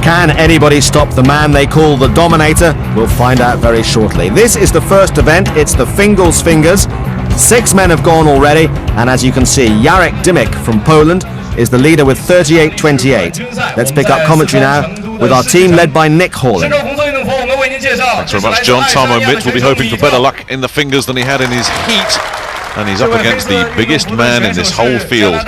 Can anybody stop the man they call the Dominator? We'll find out very shortly. This is the first event. It's the Fingals Fingers. 6 men have gone already, and as you can see, Jarek Dymek from Poland is the leader with 38-28. Let's pick up commentary now with our team led by Nick Horlin. Thanks very much, John. Tarmo Mitt will be hoping for better luck in the fingers than he had in his heat. And he's up against the biggest man in this whole field,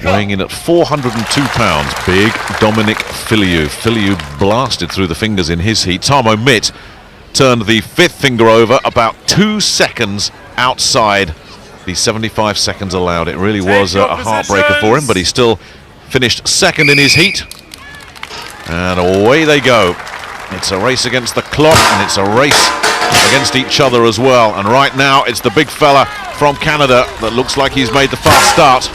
weighing in at 402 pounds, big Dominic Filiu. Filiu blasted through the fingers in his heat. Tarmo Mitt turned the 5th finger over about 2 seconds outside the 75 seconds allowed. It really was a heartbreaker for him, but he still finished 2nd in his heat. And away they go. It's a race against the clock, and it's a race against each other as well. And right now it's the big fella from Canada that looks like he's made the fast start.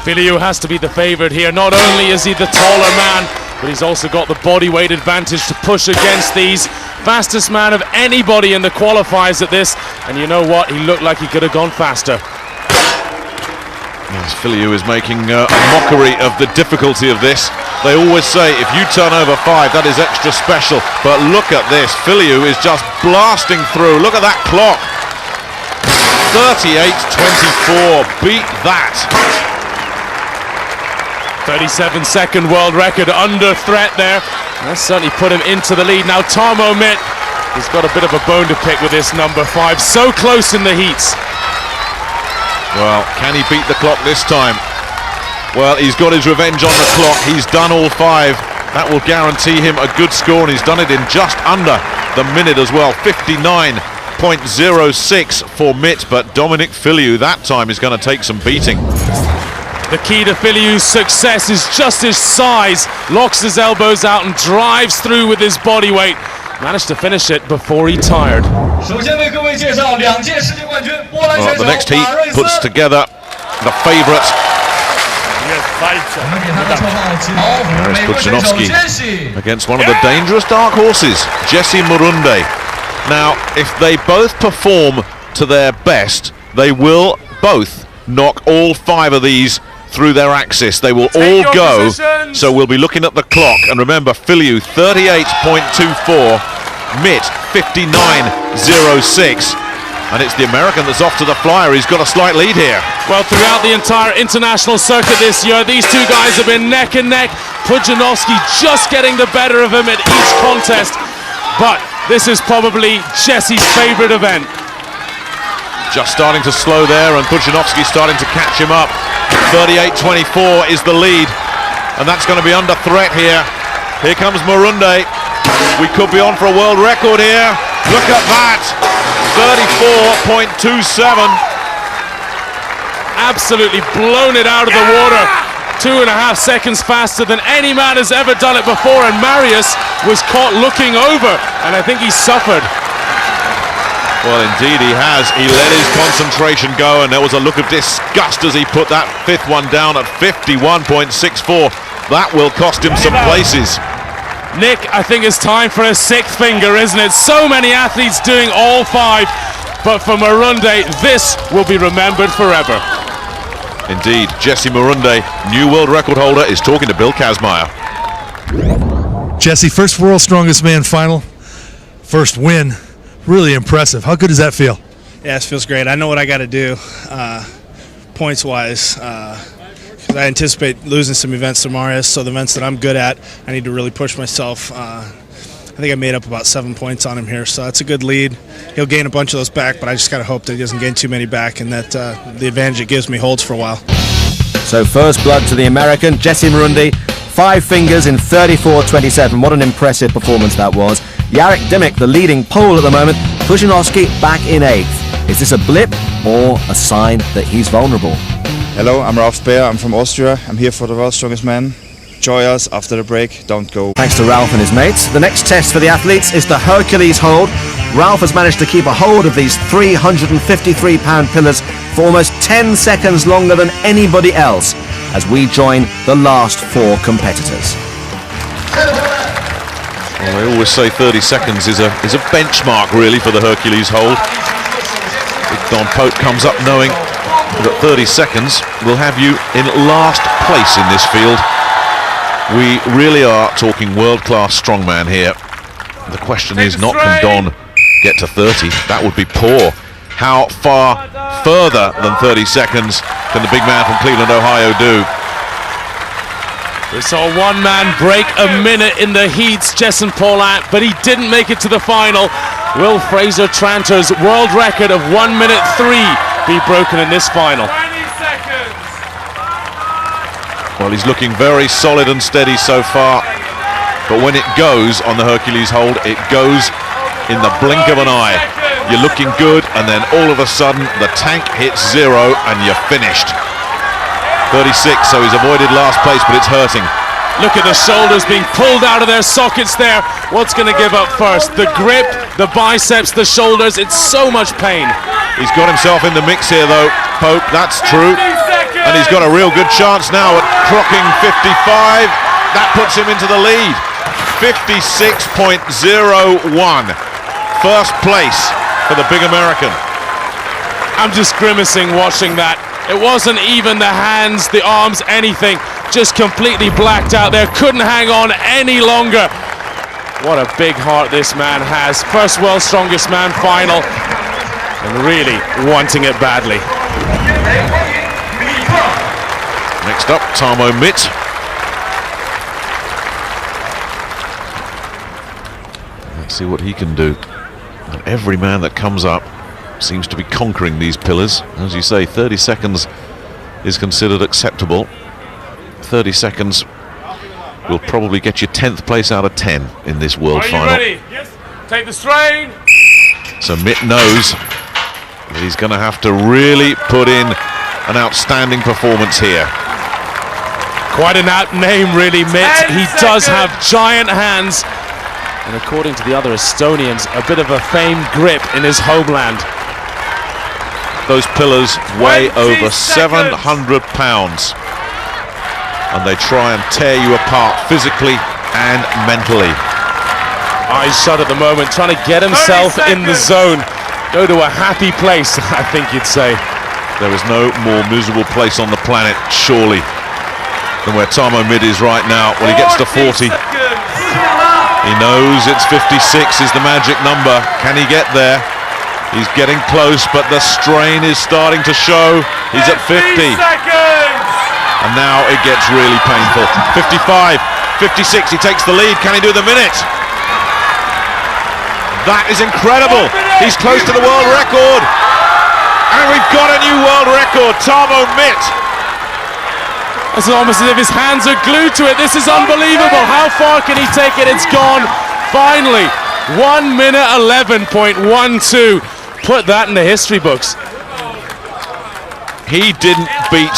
Filiu has to be the favourite here. Not only is he the taller man, but he's also got the body weight advantage to push against these. Fastest man of anybody in the qualifiers at this, and you know what, he looked like he could have gone faster. Yes, Filiu is making a mockery of the difficulty of this. They always say if you turn over 5, that is extra special, but look at this. Filiu is just blasting through. Look at that clock. 38-24, beat that. 37-second world record under threat there. That certainly put him into the lead. Now Tarmo Mitt has got a bit of a bone to pick with this number 5. So close in the heats. Well, can he beat the clock this time? Well, he's got his revenge on the clock. He's done all 5. That will guarantee him a good score, and he's done it in just under the minute as well. 59.06 for Mitt, but Dominic Filiu that time is going to take some beating. The key to Filiu's success is just his size. Locks his elbows out and drives through with his body weight. Managed to finish it before he tired. Well, the next heat puts together the favourite. Mariusz Pudzianowski against one of the dangerous dark horses, Jesse Murunde. Now, if they both perform to their best, they will both knock all 5 of these through their axis. They will all go, so we'll be looking at the clock. And remember, Filiu 38.24, Mitt 59.06. And it's the American that's off to the flyer. He's got a slight lead here. Well, throughout the entire international circuit this year, these two guys have been neck and neck. Pudzianowski just getting the better of him at each contest. But this is probably Jesse's favourite event. Just starting to slow there, and Pudzianowski starting to catch him up. 38.24 is the lead, and that's going to be under threat here. Here comes Murunde. We could be on for a world record here. Look at that. 34.27. Absolutely blown it out of the water. 2.5 seconds faster than any man has ever done it before, and Mariusz was caught looking over, and I think he suffered. Well, indeed he has. He let his concentration go, and there was a look of disgust as he put that 5th one down at 51.64. That will cost him some places. Nick, I think it's time for a 6th finger, isn't it? So many athletes doing all 5, but for Murunde, this will be remembered forever. Indeed, Jesse Murunde, new world record holder, is talking to Bill Kazmaier. Jesse, first World's Strongest Man final, first win. Really impressive. How good does that feel? Yeah, it feels great. I know what I got to do points-wise. Because I anticipate losing some events to Mariusz, so the events that I'm good at, I need to really push myself. I think I made up about 7 points on him here, so that's a good lead. He'll gain a bunch of those back, but I just got to hope that he doesn't gain too many back, and that the advantage it gives me holds for a while. So first blood to the American, Jesse Murunde, 5 fingers in 34.27. What an impressive performance that was. Jarek Dymek, the leading Pole at the moment. Pudzianowski back in 8th. Is this a blip or a sign that he's vulnerable? Hello, I'm Ralph Baer. I'm from Austria. I'm here for the World's Strongest Man. Join us after the break. Don't go. Thanks to Ralph and his mates. The next test for the athletes is the Hercules hold. Ralph has managed to keep a hold of these 353-pound pillars for almost 10 seconds longer than anybody else as we join the last 4 competitors. Well, they always say 30 seconds is a benchmark really for the Hercules hold. Big Don Pope comes up knowing that 30 seconds will have you in last place in this field. We really are talking world-class strongman here. The question is not, can Don get to 30? That would be poor. How far further than 30 seconds can the big man from Cleveland, Ohio do? We saw one man break a minute in the heats, Jason Paulin, but he didn't make it to the final. Will Fraser Tranter's world record of 1 minute 3 be broken in this final? 20 seconds. Well, he's looking very solid and steady so far, but when it goes on the Hercules hold, it goes in the blink of an eye. You're looking good, and then all of a sudden the tank hits 0 and you're finished. 36, so he's avoided last place, but it's hurting. Look at the shoulders being pulled out of their sockets there. What's going to give up first? The grip, the biceps, the shoulders. It's so much pain. He's got himself in the mix here, though, Pope, that's true. And he's got a real good chance now at clocking 55. That puts him into the lead. 56.01. First place for the big American. I'm just grimacing watching that. It wasn't even the hands, the arms, anything. Just completely blacked out there. Couldn't hang on any longer. What a big heart this man has. First World's Strongest Man final. And really wanting it badly. Next up, Tarmo Mitt. Let's see what he can do. And every man that comes up seems to be conquering these pillars. As you say, 30 seconds is considered acceptable. 30 seconds will probably get you 10th place out of 10 in this world final. Are you ready? Yes. Take the strain. So Mitt knows that he's going to have to really put in an outstanding performance here. Quite an apt name, really, Mitt. He does have giant hands. And according to the other Estonians, a bit of a famed grip in his homeland. Those pillars weigh over 700 pounds, and they try and tear you apart physically and mentally. Eyes shut at the moment, trying to get himself in the zone. Go to a happy place, I think you'd say. There is no more miserable place on the planet, surely, than where Tarmo Mitt is right now. When he gets to 40, he knows it's 56 is the magic number. Can he get there? He's getting close, but the strain is starting to show. He's at 50. And now it gets really painful. 55, 56, he takes the lead. Can he do the minute? That is incredible. He's close to the world record. And we've got a new world record. Tarmo Mitt. It's almost as if his hands are glued to it. This is unbelievable. How far can he take it? It's gone. Finally, 1 minute 11.12. Put that in the history books. He didn't beat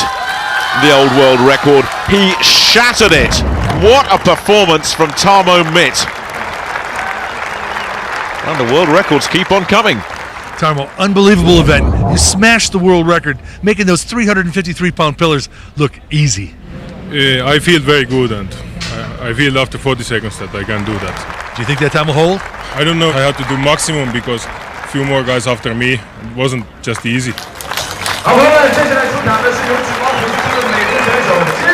the old world record. He shattered it. What a performance from Tarmo Mitt. And the world records keep on coming. Tarmo, unbelievable event. You smashed the world record, making those 353-pound pillars look easy. I feel very good, and I feel after 40 seconds that I can do that. Do you think that time will hold? I don't know. I have to do maximum because a few more guys after me. It wasn't just easy.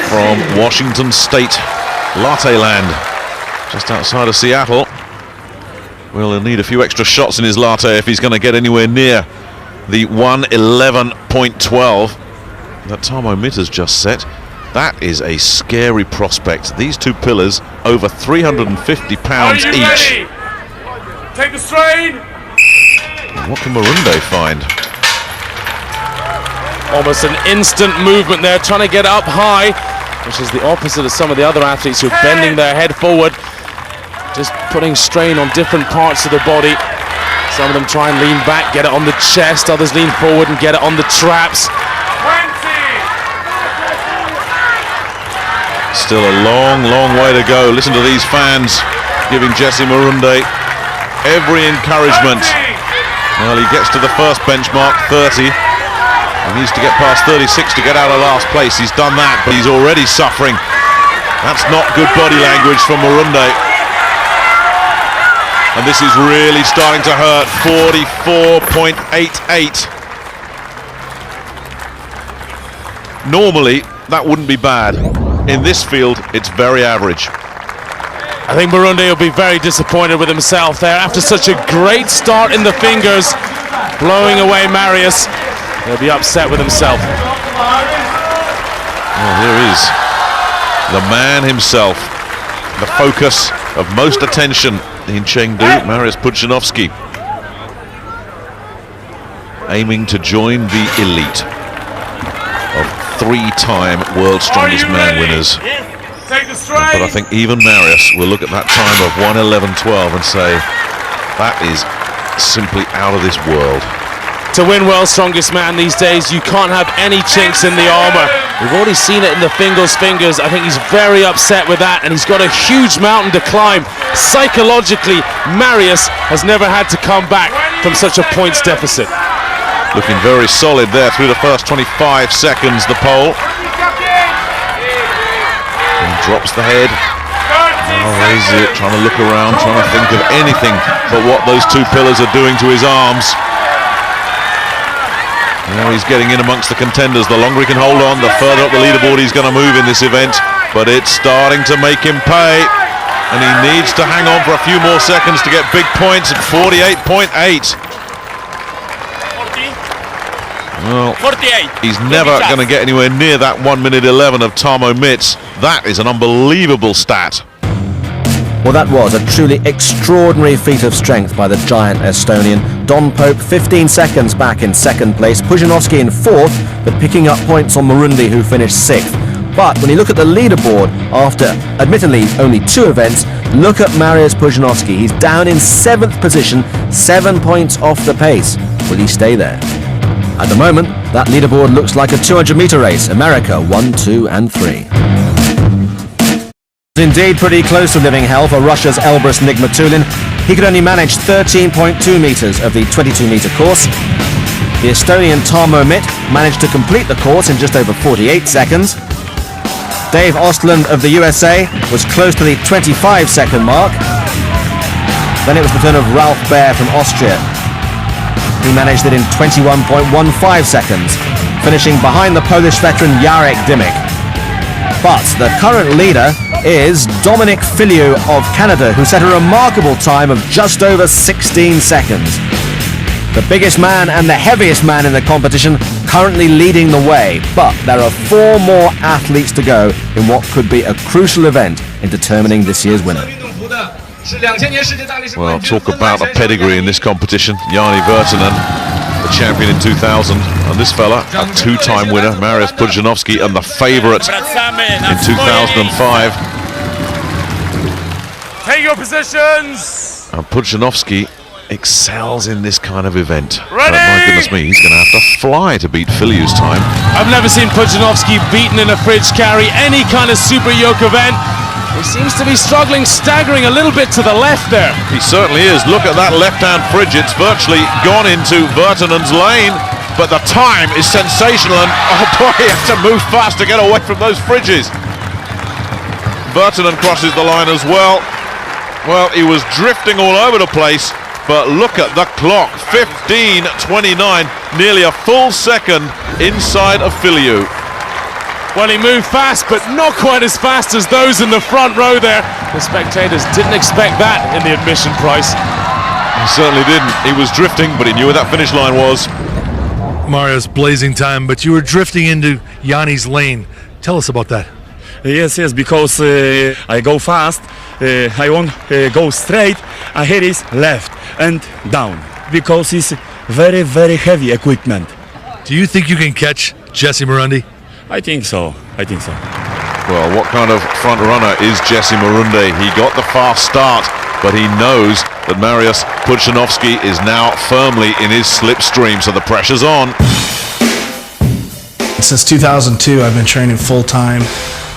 From Washington State, Latte Land, just outside of Seattle. Well, he'll need a few extra shots in his latte if he's going to get anywhere near the 1:11.12 that Tarmo Mitt has just set. That is a scary prospect. These two pillars, over 350 pounds each. Ready? Take the strain. What can Marunde find? Almost an instant movement there, trying to get up high, which is the opposite of some of the other athletes who are bending their head forward, just putting strain on different parts of the body. Some of them try and lean back, get it on the chest, others lean forward and get it on the traps. Still a long, long way to go. Listen to these fans giving Jesse Marunde every encouragement. Well, he gets to the first benchmark, 30. He needs to get past 36 to get out of last place. He's done that, but he's already suffering. That's not good body language from Marunde. And this is really starting to hurt. 44.88. Normally, that wouldn't be bad. In this field, it's very average. I think Burundi will be very disappointed with himself there after such a great start in the fingers, blowing away Mariusz. He'll be upset with himself. Well, here is the man himself, the focus of most attention in Chengdu, Mariusz Pudzianowski, aiming to join the elite of three-time World's Strongest Man winners. But I think even Mariusz will look at that time of 1:11.12 and say, that is simply out of this world. To win World's Strongest Man these days, you can't have any chinks in the armor. We've already seen it in the fingers. I think he's very upset with that, and he's got a huge mountain to climb. Psychologically, Mariusz has never had to come back from such a points deficit. Looking very solid there through the first 25 seconds, the pole. And drops the head. Now raises it, trying to look around, trying to think of anything but what those two pillars are doing to his arms. Now he's getting in amongst the contenders. The longer he can hold on, the further up the leaderboard he's going to move in this event. But it's starting to make him pay. And he needs to hang on for a few more seconds to get big points at 48.8. Well, 48. He's never going to get anywhere near that 1:11 of Tarmo Mits. That is an unbelievable stat. Well, that was a truly extraordinary feat of strength by the giant Estonian. Don Pope 15 seconds back in second place, Pudzianowski in fourth, but picking up points on Burundi, who finished sixth. But when you look at the leaderboard, after admittedly only 2 events, look at Mariusz Pudzianowski. He's down in 7th position, 7 points off the pace. Will he stay there? At the moment, that leaderboard looks like a 200-meter race. America 1, 2 and 3. Indeed pretty close to living hell for Russia's Elbrus Nigmatulin. He could only manage 13.2 meters of the 22-meter course. The Estonian Tarmo Mitt managed to complete the course in just over 48 seconds. Dave Ostland of the USA was close to the 25-second mark. Then it was the turn of Ralph Baer from Austria. He managed it in 21.15 seconds, finishing behind the Polish veteran Jarek Dymek. But the current leader is Dominic Filiu of Canada, who set a remarkable time of just over 16 seconds. The biggest man and the heaviest man in the competition currently leading the way, but there are 4 more athletes to go in what could be a crucial event in determining this year's winner. Well, talk about a pedigree in this competition. Jani Virtanen, the champion in 2000, and this fella, a 2-time winner, Mariusz Pudzianowski, and the favourite in 2005. Take your positions! And Pudzianowski excels in this kind of event. But my goodness me, he's going to have to fly to beat Filiu's time. I've never seen Pudzianowski beaten in a fridge carry, any kind of super yoke event. He seems to be struggling, staggering a little bit to the left there. He certainly is. Look at that left-hand fridge. It's virtually gone into Virtanen's lane, but the time is sensational, and oh boy, he has to move fast to get away from those fridges. Virtanen crosses the line as well. Well, he was drifting all over the place, but look at the clock, 15:29, nearly a full second inside of Filiu. Well, he moved fast, but not quite as fast as those in the front row there. The spectators didn't expect that in the admission price. He certainly didn't. He was drifting, but he knew where that finish line was. Mariusz, blazing time, but you were drifting into Yanni's lane. Tell us about that. Yes, because I go fast, I won't go straight, I hit his left and down, because it's very, very heavy equipment. Do you think you can catch Jesse Burundi? I think so. Well, what kind of front runner is Jesse Burundi? He got the fast start, but he knows that Mariusz Pudzianowski is now firmly in his slipstream, so the pressure's on. Since 2002, I've been training full-time.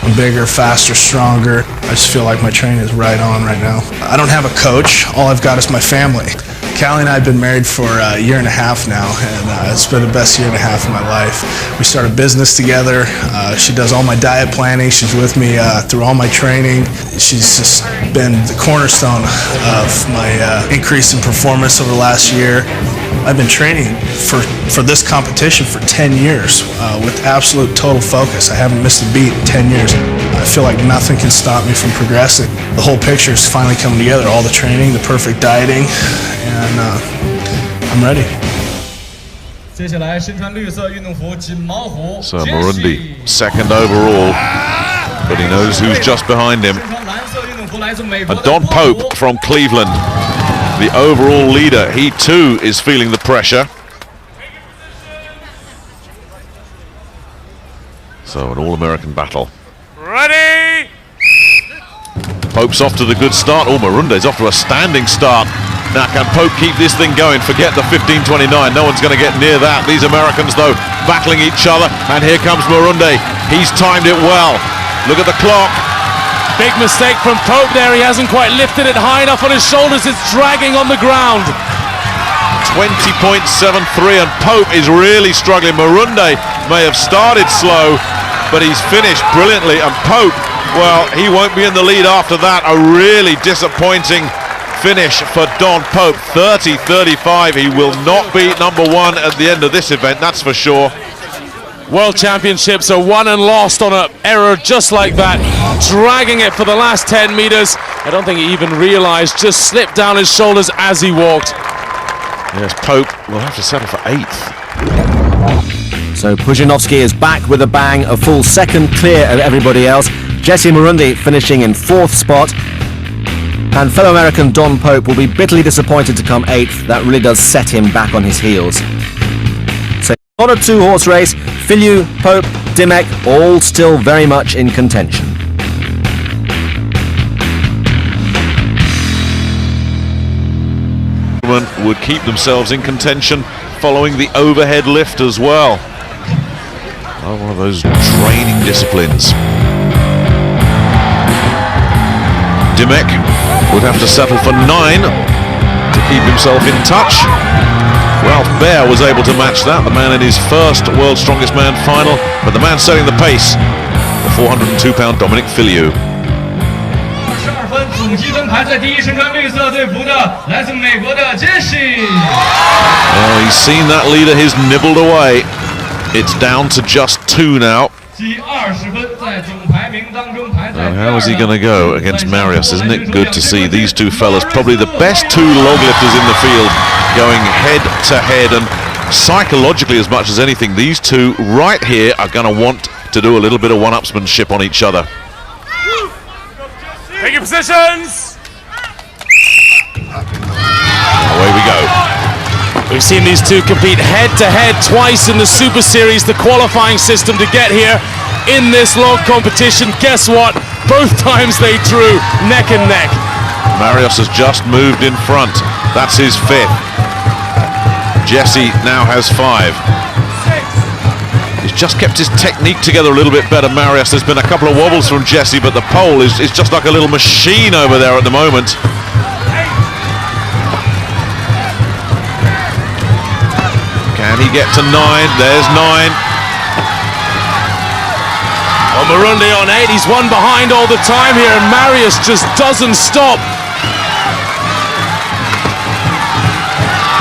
I'm bigger, faster, stronger. I just feel like my training is right on right now. I don't have a coach. All I've got is my family. Khalid and I have been married for a year and a half now, and it's been the best year and a half of my life. We started a business together. She does all my diet planning. She's with me through all my training. She's just been the cornerstone of my increase in performance over the last year. I've been training for this competition for 10 years with absolute total focus. I haven't missed a beat in 10 years. I feel like nothing can stop me from progressing. The whole picture is finally coming together, all the training, the perfect dieting, and I'm ready. So Murundi, second overall, but he knows who's just behind him. And Don Pope from Cleveland, the overall leader, he too is feeling the pressure. So an all-American battle. Ready! Pope's off to the good start. Oh, Murundi's off to a standing start. Now, can Pope keep this thing going? Forget the 15:29. No one's going to get near that. These Americans, though, battling each other. And here comes Murundi. He's timed it well. Look at the clock. Big mistake from Pope there. He hasn't quite lifted it high enough on his shoulders. It's dragging on the ground. 20.73, and Pope is really struggling. Murundi may have started slow, but he's finished brilliantly. And Pope, well, he won't be in the lead after that. A really disappointing finish for Don Pope. 30-35. He will not be number one at the end of this event, that's for sure. World Championships are won and lost on an error just like that, dragging it for the last 10 meters. I don't think he even realized, just slipped down his shoulders as he walked. Yes, Pope will have to settle for 8th. So Pudzianowski is back with a bang, a full second clear of everybody else. Jesse Murundi finishing in 4th spot. And fellow American Don Pope will be bitterly disappointed to come 8th. That really does set him back on his heels. So not a 2-horse race. Filliou, Pope, Dymek, all still very much in contention. Would keep themselves in contention following the overhead lift as well. Oh, one of those draining disciplines. Dymek would have to settle for 9 to keep himself in touch. Ralph Baer was able to match that, the man in his first World's Strongest Man final, but the man setting the pace, the 402-pound Dominic Filliou. Well, he's seen that leader, he's nibbled away. It's down to just 2 now. Now, how is he going to go against Mariusz? Isn't it good to see these two fellas, probably the best 2 log lifters in the field, going head to head, and psychologically as much as anything, these two right here are going to want to do a little bit of one-upsmanship on each other. Take your positions! Away we go. We've seen these two compete head-to-head twice in the Super Series, the qualifying system to get here in this log competition. Guess what? Both times they drew neck and neck. Mariusz has just moved in front. That's his 5th. Jesse now has 5. He's just kept his technique together a little bit better, Mariusz. There's been a couple of wobbles from Jesse, but the pole is just like a little machine over there at the moment. Can he get to 9? There's 9. Well, Murundi on 8. He's one behind all the time here, and Mariusz just doesn't stop.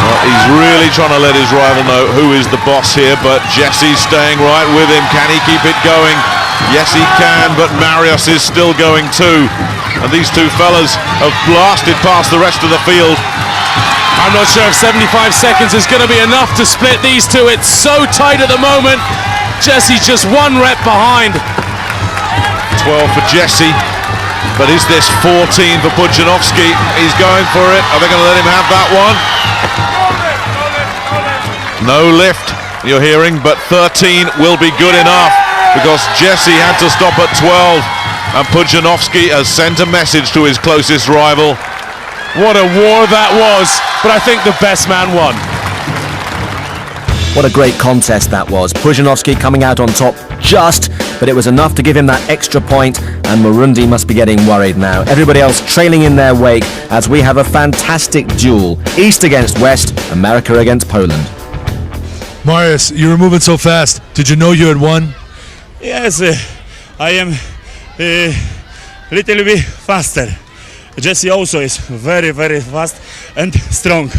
Well, he's really trying to let his rival know who is the boss here, but Jesse's staying right with him. Can he keep it going? Yes, he can, but Mariusz is still going too. And these two fellas have blasted past the rest of the field. I'm not sure if 75 seconds is going to be enough to split these two. It's so tight at the moment. Jesse's just 1 rep behind. 12 for Jesse, but is this 14 for Pudzianowski? He's going for it. Are they going to let him have that one? No lift, you're hearing, but 13 will be good enough because Jesse had to stop at 12, and Pudzianowski has sent a message to his closest rival. What a war that was, but I think the best man won. What a great contest that was. Pudzianowski coming out on top just, but it was enough to give him that extra point, and Murundi must be getting worried now. Everybody else trailing in their wake as we have a fantastic duel. East against West, America against Poland. Mariusz, you were moving so fast. Did you know you had won? Yes, I am a little bit faster. Jesse also is very, very fast and strong.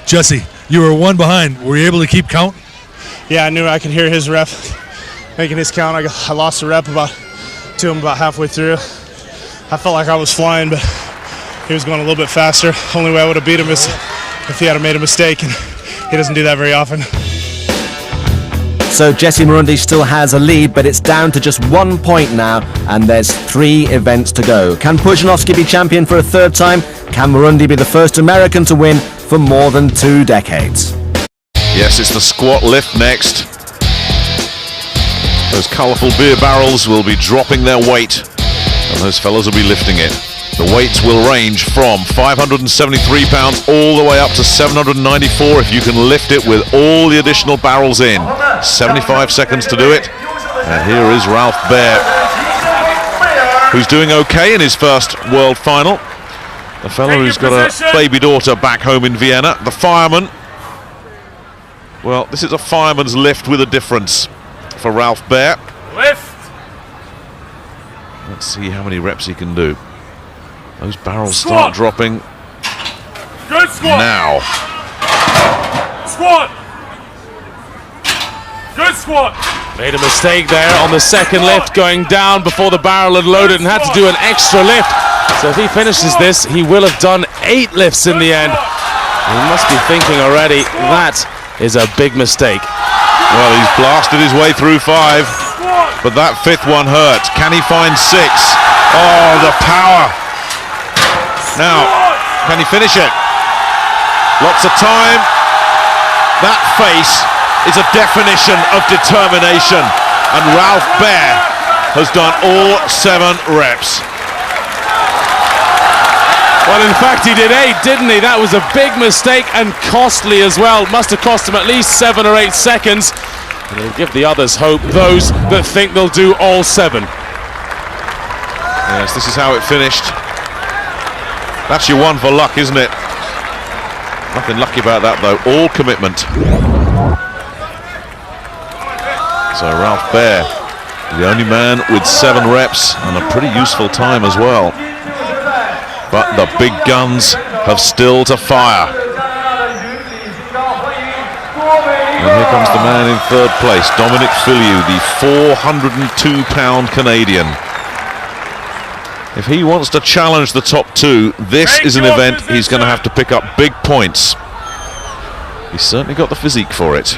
Jesse, you were 1 behind. Were you able to keep count? Yeah, I knew I could hear his rep making his count. I lost a rep about to him about halfway through. I felt like I was flying, but he was going a little bit faster. Only way I would have beat him is if he had made a mistake, and he doesn't do that very often. So Jesse Murundi still has a lead, but it's down to just 1 point now, and there's 3 events to go. Can Pudzianowski be champion for a third time? Can Murundi be the first American to win for more than 2 decades? Yes, it's the squat lift next. Those colourful beer barrels will be dropping their weight, and those fellas will be lifting it. The weights will range from 573 pounds all the way up to 794 if you can lift it with all the additional barrels in. 75 seconds to do it. And here is Ralph Baer, who's doing okay in his first world final. The fella who's got a baby daughter back home in Vienna. The fireman. Well, this is a fireman's lift with a difference for Ralph Baer. Lift. Let's see how many reps he can do. Those barrels start dropping. Good squat. Now. Squat. Good squat. Made a mistake there on the second lift, going down before the barrel had loaded and had to do an extra lift. So if he finishes this, he will have done 8 lifts in the end. He must be thinking already, that is a big mistake. Well, he's blasted his way through 5, but that 5th one hurt. Can he find 6? Oh, the power. Now, can he finish it? Lots of time. That face is a definition of determination, and Ralph Baer has done all 7 reps. Well, in fact, he did 8, didn't he? That was a big mistake and costly as well. Must have cost him at least 7 or 8 seconds. And it'll give the others hope, those that think they'll do all 7. Yes, this is how it finished. That's your one for luck, isn't it? Nothing lucky about that, though. All commitment. So Ralph Baer, the only man with 7 reps and a pretty useful time as well. But the big guns have still to fire. And here comes the man in 3rd place, Dominic Filiu, the 402-pound Canadian. If he wants to challenge the top 2, this is an event he's going to have to pick up big points. He's certainly got the physique for it.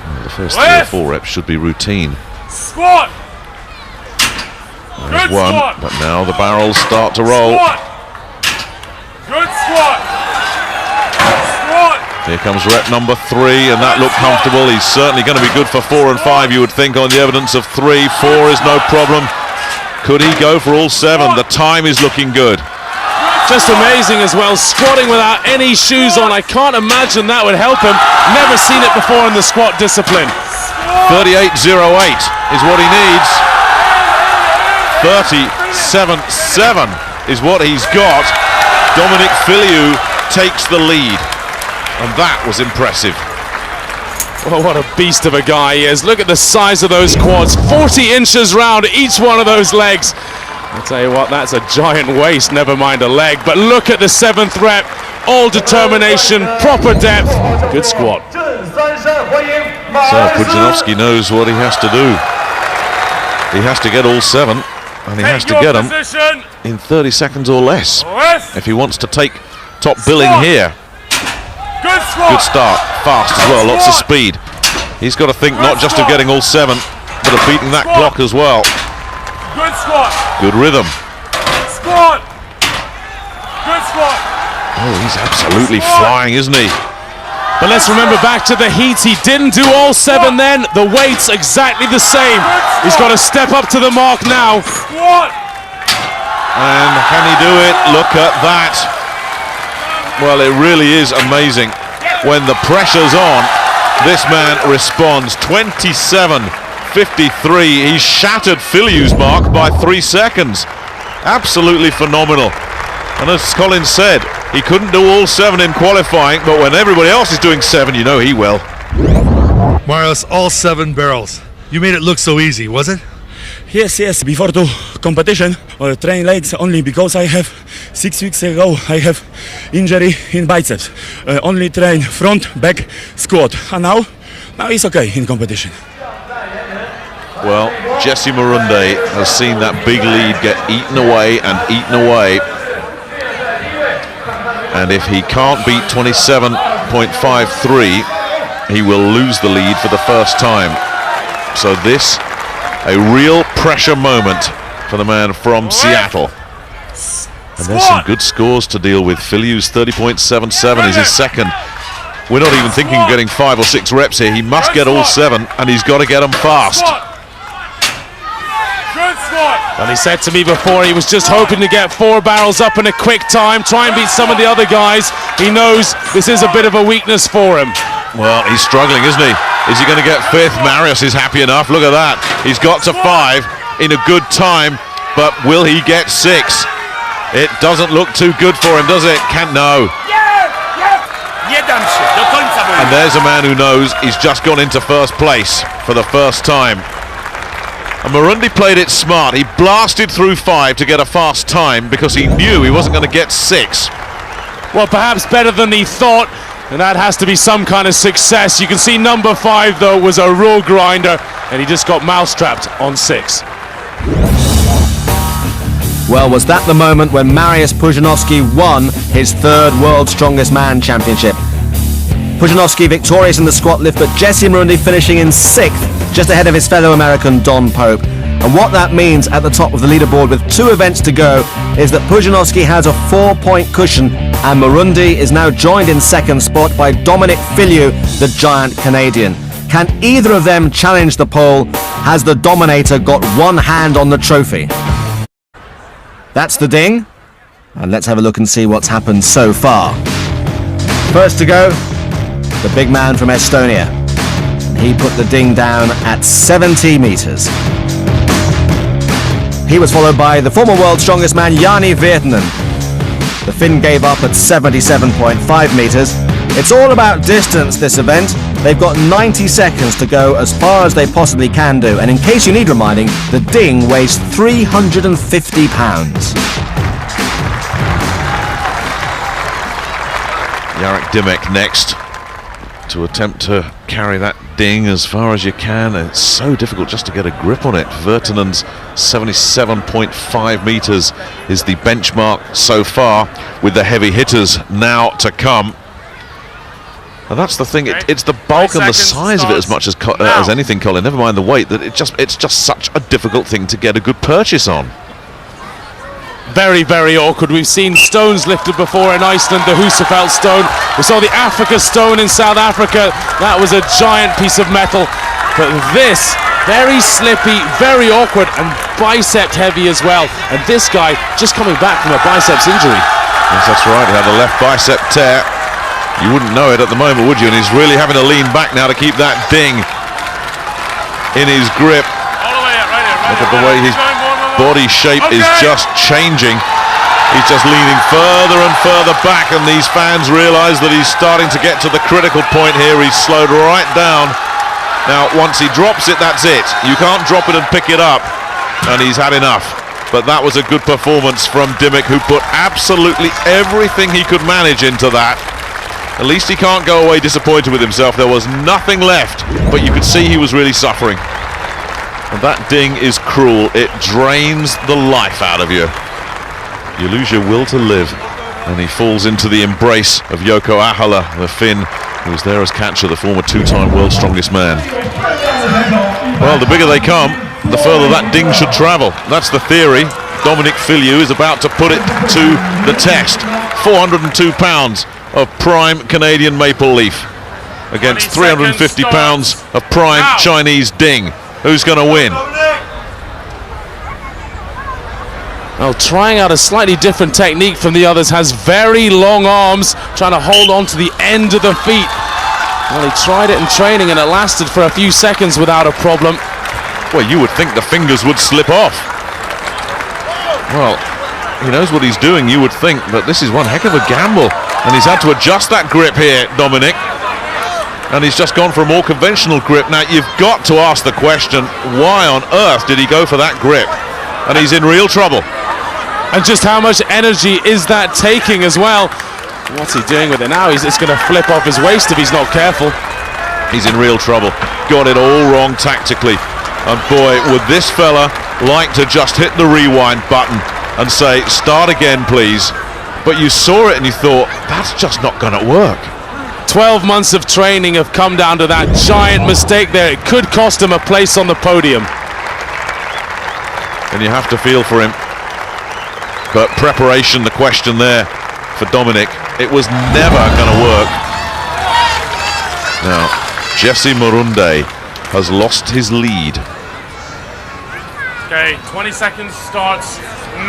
Well, the first 3 or 4 reps should be routine. Squat. There's one, but now the barrels start to roll. Good squat. Here comes rep number 3, and that looked comfortable. He's certainly going to be good for 4 and 5, you would think, on the evidence of 3. 4 is no problem. Could he go for all 7? The time is looking good. Just amazing as well, squatting without any shoes on. I can't imagine that would help him. Never seen it before in the squat discipline. 38.08 is what he needs. 37.7 is what he's got. Dominic Filiu takes the lead. And that was impressive. Oh, what a beast of a guy he is. Look at the size of those quads. 40 inches round each one of those legs. I'll tell you what, that's a giant waist, never mind a leg. But look at the 7th rep. All determination, proper depth. Good squat. So Pudzianowski knows what he has to do. He has to get all 7, and he has to get them in 30 seconds or less if he wants to take top billing here. Good start, fast as well, lots of speed. He's got to think not just of getting all 7, but of beating that clock as well. Good squat. Good rhythm. Squat. Good squat. Oh, he's absolutely flying, isn't he? But let's remember back to the heats. He didn't do all 7 then. The weight's exactly the same. He's got to step up to the mark now. And can he do it? Look at that. Well, it really is amazing. When the pressure's on, this man responds. 27.53. He's shattered Filiu's mark by 3 seconds. Absolutely phenomenal. And as Colin said, he couldn't do all 7 in qualifying, but when everybody else is doing 7, you know he will. Mariusz, all 7 barrels. You made it look so easy, was it? Yes. Before the competition, train legs only because I have 6 weeks ago I have injury in biceps. Only train front, back, squat. And now it's okay in competition. Well, Jesse Marunde has seen that big lead get eaten away and eaten away. And if he can't beat 27.53, he will lose the lead for the first time. So this, a real pressure moment for the man from Seattle. And there's some good scores to deal with. Filiu's 30.77 is his second. We're not even thinking of getting 5 or 6 reps here. He must get all 7, and he's got to get them fast. And he said to me before he was just hoping to get 4 barrels up in a quick time, try and beat some of the other guys. He knows this is a bit of a weakness for him. Well, he's struggling, isn't he? Is he going to get 5th? Mariusz is happy enough. Look at that. He's got to 5 in a good time, but will he get 6? It doesn't look too good for him, does it? No. And there's a man who knows he's just gone into first place for the first time. And Marunde played it smart. He blasted through 5 to get a fast time because he knew he wasn't going to get 6. Well, perhaps better than he thought, and that has to be some kind of success. You can see number 5, though, was a real grinder, and he just got mousetrapped on 6. Well, was that the moment when Mariusz Pudzianowski won his 3rd World's Strongest Man Championship? Pudzianowski victorious in the squat lift, but Jesse Marunde finishing in 6th, just ahead of his fellow American Don Pope. And what that means at the top of the leaderboard with 2 events to go is that Pudzianowski has a 4-point cushion, and Marunde is now joined in 2nd spot by Filiu, the giant Canadian. Can either of them challenge the pole? Has the Dominator got one hand on the trophy? That's the ding, and let's have a look and see what's happened so far. First to go, the big man from Estonia. He put the ding down at 70 meters. He was followed by the former world's strongest man, Jani Virtanen. The Finn gave up at 77.5 meters. It's all about distance, this event. They've got 90 seconds to go as far as they possibly can do. And in case you need reminding, the ding weighs 350 pounds. Jarek Dymek next to attempt to carry that ding as far as you can. It's so difficult just to get a grip on it. Virtanen's 77.5 meters is the benchmark so far, with the heavy hitters now to come. And that's the thing, it's the bulk and the size of it as much as anything, Colin, never mind the weight, that it's just such a difficult thing to get a good purchase on. Very, very awkward. We've seen stones lifted before in Iceland, the Husafell stone. We saw the Africa stone in South Africa. That was a giant piece of metal. But this, very slippy, very awkward, and bicep heavy as well. And this guy just coming back from a biceps injury. Yes, that's right. He had a left bicep tear. You wouldn't know it at the moment, would you? And he's really having to lean back now to keep that ding in his grip. Look at the way his body shape is just changing. He's just leaning further and further back, and these fans realize that he's starting to get to the critical point here. He's slowed right down. Now, once he drops it, that's it. You can't drop it and pick it up, and he's had enough. But that was a good performance from Dymek, who put absolutely everything he could manage into that. At least he can't go away disappointed with himself. There was nothing left, but you could see he was really suffering. And that ding is cruel. It drains the life out of you. You lose your will to live. And he falls into the embrace of Jouko Ahola, the Finn, who was there as catcher, the former 2-time world's strongest man. Well, the bigger they come, the further that ding should travel. That's the theory. Filiu is about to put it to the test. 402 pounds of prime Canadian maple leaf against 350 pounds of prime Chinese ding. Who's going to win? Well, trying out a slightly different technique from the others, has very long arms, trying to hold on to the end of the feet. Well, he tried it in training and it lasted for a few seconds without a problem. Well, you would think the fingers would slip off. Well, he knows what he's doing, you would think, but this is one heck of a gamble. And he's had to adjust that grip here, Dominic. And he's just gone for a more conventional grip. Now, you've got to ask the question, why on earth did he go for that grip? And he's in real trouble. And just how much energy is that taking as well? What's he doing with it now? It's going to flip off his waist if he's not careful. He's in real trouble. Got it all wrong tactically. And boy, would this fella like to just hit the rewind button and say, start again, please. But you saw it and you thought, that's just not going to work. 12 months of training have come down to that giant mistake there. It could cost him a place on the podium. And you have to feel for him. But preparation, the question there for Dominic. It was never going to work. Now, Jesse Murunde has lost his lead. Okay, 20 seconds starts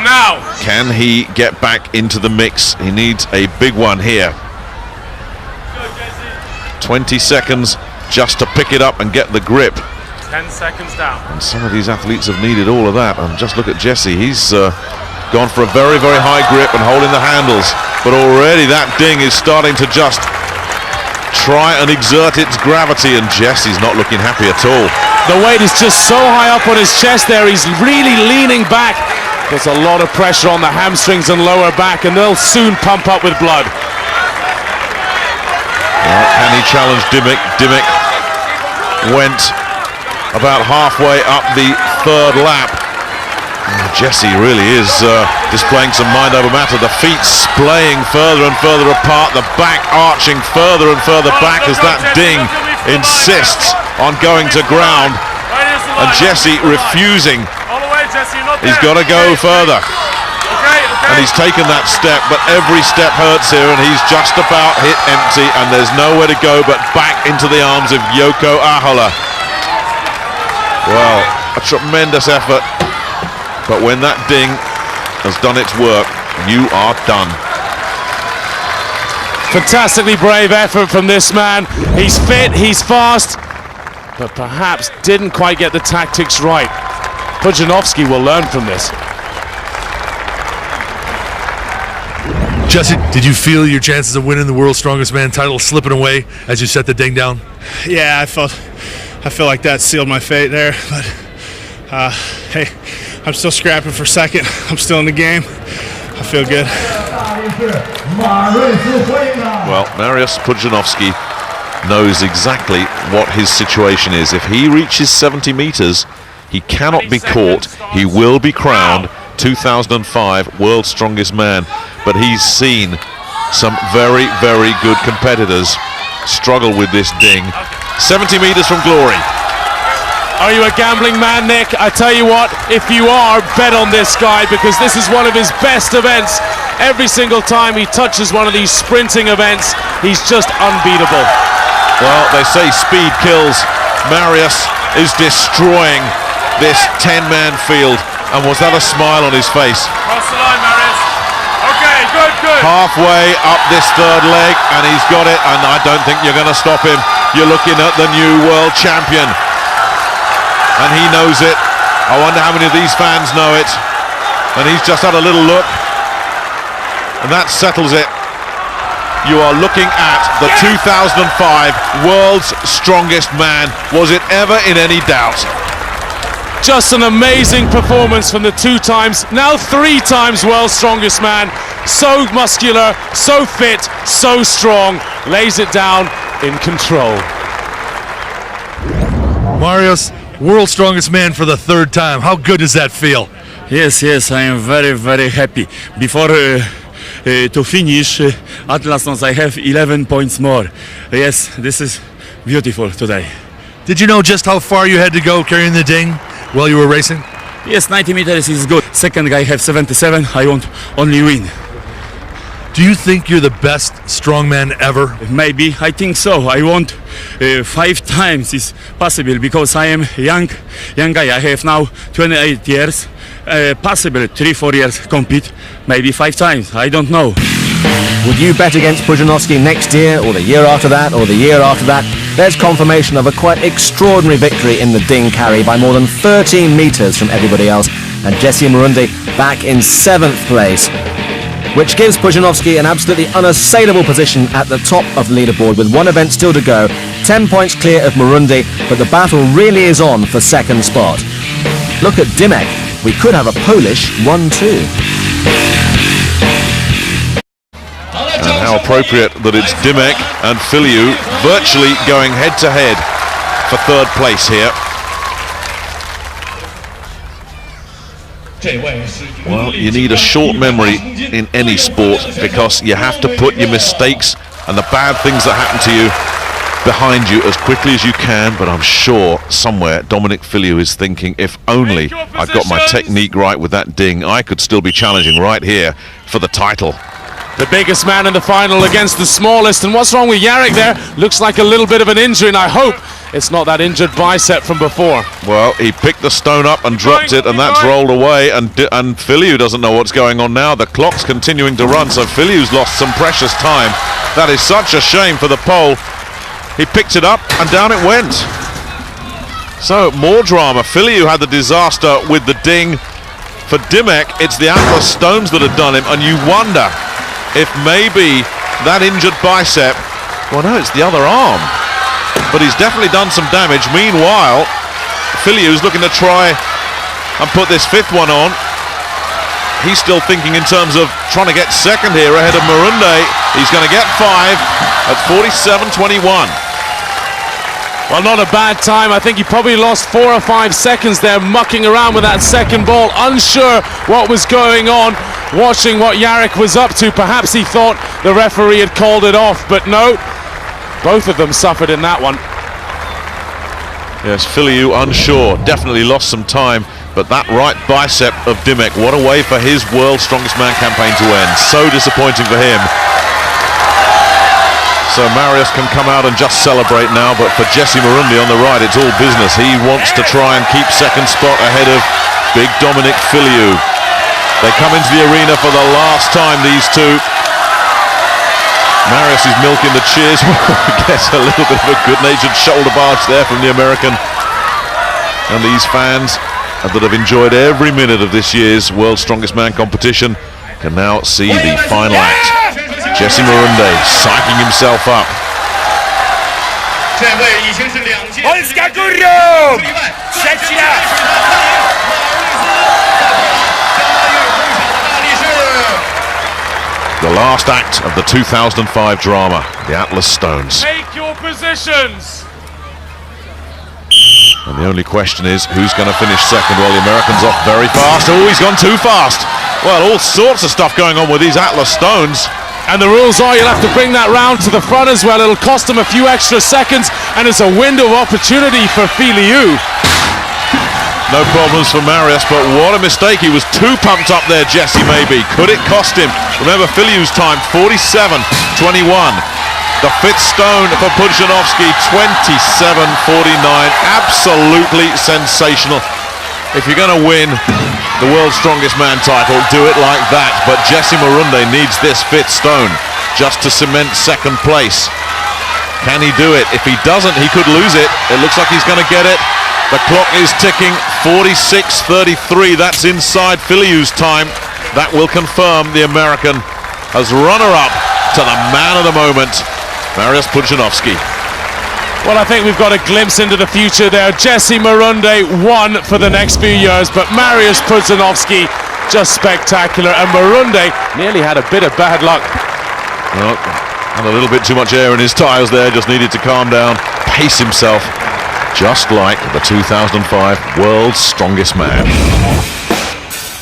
now. Can he get back into the mix? He needs a big one here. 20 seconds just to pick it up and get the grip. 10 seconds down. And some of these athletes have needed all of that. And just look at Jesse. He's gone for a very, very high grip and holding the handles. But already that ding is starting to just try and exert its gravity. And Jesse's not looking happy at all. The weight is just so high up on his chest there. He's really leaning back. There's a lot of pressure on the hamstrings and lower back, and they'll soon pump up with blood. Can he challenge Dimmick? Dimmick went about halfway up the third lap. Jesse really is displaying some mind over matter. The feet splaying further and further apart, the back arching further and further back as that ding insists on going to ground. And Jesse refusing. He's got to go further. And he's taken that step, but every step hurts here, and he's just about hit empty, and there's nowhere to go but back into the arms of Yoko Ahola. Well, a tremendous effort, but when that ding has done its work, you are done. Fantastically brave effort from this man. He's fit, he's fast, but perhaps didn't quite get the tactics right. Pudzianowski will learn from this. Jesse, did you feel your chances of winning the World's Strongest Man title slipping away as you set the ding down? Yeah, I feel like that sealed my fate there. But hey, I'm still scrapping for second. I'm still in the game. I feel good. Well, Mariusz Pudzianowski knows exactly what his situation is. If he reaches 70 meters, he cannot be caught. He will be crowned 2005 World's Strongest Man. But he's seen some very, very good competitors struggle with this ding. 70 meters from glory. Are you a gambling man, Nick? I tell you what, if you are, bet on this guy, because this is one of his best events. Every single time he touches one of these sprinting events, he's just unbeatable. Well, they say speed kills. Mariusz is destroying this 10-man field. And was that a smile on his face? Cross the line, Mariusz. Okay, good, good. Halfway up this third leg, and he's got it, and I don't think you're going to stop him. You're looking at the new world champion. And he knows it. I wonder how many of these fans know it. And he's just had a little look. And that settles it. You are looking at the 2005 World's Strongest Man. Was it ever in any doubt? Just an amazing performance from the 2 times, now 3 times World's Strongest Man. So muscular, so fit, so strong. Lays it down in control. Mariusz, World's Strongest Man for the 3rd time. How good does that feel? Yes, I am very, very happy. Before to finish, Atlas knows I have 11 points more. Yes, this is beautiful today. Did you know just how far you had to go carrying the ding while you were racing? Yes, 90 meters is good. Second guy have 77. I want only win. Do you think you're the best strongman ever? Maybe, I think so. I want 5 times is possible because I am young guy. I have now 28 years. Possible 3-4 years compete, maybe 5 times. I don't know. Would you bet against Pudzianowski next year, or the year after that, or the year after that? There's confirmation of a quite extraordinary victory in the ding carry by more than 13 meters from everybody else, and Jesse Murunde back in 7th place, which gives Pudzianowski an absolutely unassailable position at the top of the leaderboard with 1 event still to go, 10 points clear of Murunde, but the battle really is on for 2nd spot. Look at Dimmick. We could have a Polish 1-2. And how appropriate that it's Dimmick and Filiu virtually going head-to-head for 3rd place here. Well, you need a short memory in any sport because you have to put your mistakes and the bad things that happen to you behind you as quickly as you can, but I'm sure somewhere Dominic Filiu is thinking, if only I got my technique right with that ding, I could still be challenging right here for the title. The biggest man in the final against the smallest, and what's wrong with Jarek there? Looks like a little bit of an injury, and I hope it's not that injured bicep from before. Well, he picked the stone up and dropped it, and that's rolled away, and Filiu doesn't know what's going on now. The clock's continuing to run, so Filiu's lost some precious time. That is such a shame for the pole. He picked it up, and down it went. So, more drama. Filiu had the disaster with the ding. For Dymek, it's the Atlas stones that have done him, and you wonder if maybe that injured bicep, well, no, it's the other arm. But he's definitely done some damage. Meanwhile, Filiu's looking to try and put this fifth one on. He's still thinking in terms of trying to get second here ahead of Marunde. He's going to get 5 at 47.21. Well, not a bad time. I think he probably lost 4 or 5 seconds there mucking around with that second ball, unsure what was going on, watching what Jarek was up to. Perhaps he thought the referee had called it off, but no, both of them suffered in that one. Yes, Filiu unsure, definitely lost some time, but that right bicep of Dymek, what a way for his World's Strongest Man campaign to end. So disappointing for him. So Mariusz can come out and just celebrate now, but for Jesse Marunde on the right, it's all business. He wants to try and keep second spot ahead of big Dominic Filiu. They come into the arena for the last time, these two. Mariusz is milking the cheers. Gets a little bit of a good-natured shoulder barge there from the American. And these fans that have enjoyed every minute of this year's World's Strongest Man competition can now see the final act. Jesse Marunde psyching himself up. The last act of the 2005 drama, the Atlas Stones. Take your positions. And the only question is, who's going to finish second? Well, the American's off very fast. Oh, he's gone too fast. Well, all sorts of stuff going on with these Atlas Stones. And the rules are you'll have to bring that round to the front as well. It'll cost him a few extra seconds, and it's a window of opportunity for Filiu. No problems for Mariusz, but what a mistake. He was too pumped up there, Jesse, maybe. Could it cost him? Remember Filiu's time, 47.21. The fifth stone for Pudzianowski, 27.49. Absolutely sensational. If you're going to win the World's Strongest Man title, do it like that. But Jesse Marunde needs this fifth stone just to cement second place. Can he do it? If he doesn't, he could lose it. It looks like he's going to get it. The clock is ticking, 46.33. That's inside Filiu's time. That will confirm the American as runner-up to the man of the moment, Mariusz Pudzianowski. Well, I think we've got a glimpse into the future there. Jesse Marunde won for the next few years, but Mariusz Pudzianowski just spectacular, and Marunde nearly had a bit of bad luck. Well, had a little bit too much air in his tyres there, just needed to calm down, pace himself, just like the 2005 World's Strongest Man.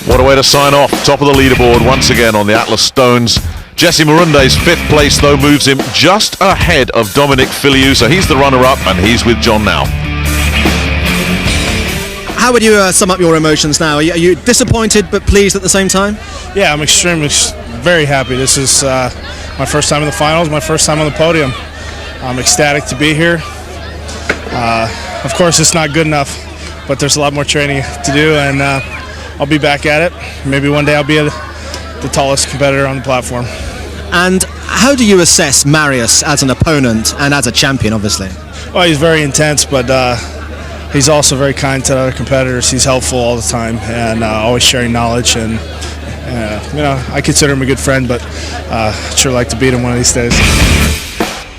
What a way to sign off, top of the leaderboard once again on the Atlas Stones. Jesse Marunde's fifth place, though, moves him just ahead of Dominic Filiu, so he's the runner-up, and he's with John now. How would you sum up your emotions now? Are you disappointed but pleased at the same time? Yeah, I'm extremely, very happy. This is my first time in the finals, my first time on the podium. I'm ecstatic to be here. Of course, it's not good enough, but there's a lot more training to do, and I'll be back at it. Maybe one day I'll be the tallest competitor on the platform. And how do you assess Mariusz as an opponent and as a champion, obviously? Well, he's very intense, but he's also very kind to other competitors. He's helpful all the time and always sharing knowledge. And you know, I consider him a good friend, but I'd sure like to beat him one of these days.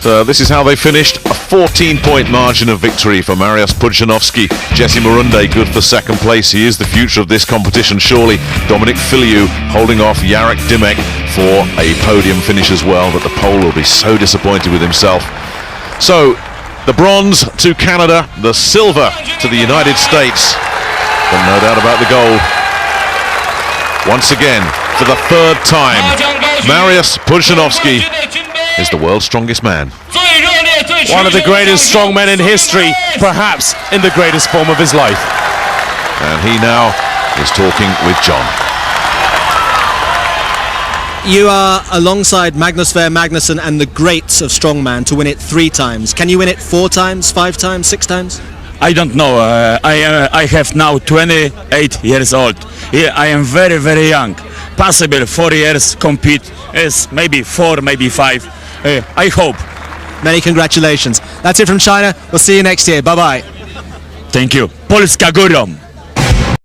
So this is how they finished. A 14-point margin of victory for Mariusz Pudzianowski. Jesse Marunde good for second place. He is the future of this competition, surely. Dominic Filiu holding off Jarek Dymek for a podium finish as well, but the Pole will be so disappointed with himself. So the bronze to Canada, the silver to the United States, but no doubt about the gold. Once again, for the third time, Mariusz Pudzianowski is the world's strongest man. One of the greatest strongmen in history, perhaps in the greatest form of his life. And he now is talking with John. You are alongside Magnus Ver Magnusson and the greats of strongman to win it 3 times. Can you win it 4 times, 5 times, 6 times? I don't know. I have now 28 years old. Yeah, I am very, very young. Possible 4 years compete is maybe 4, maybe 5. I hope. Many congratulations. That's it from China. We'll see you next year. Bye-bye. Thank you. Polska górą.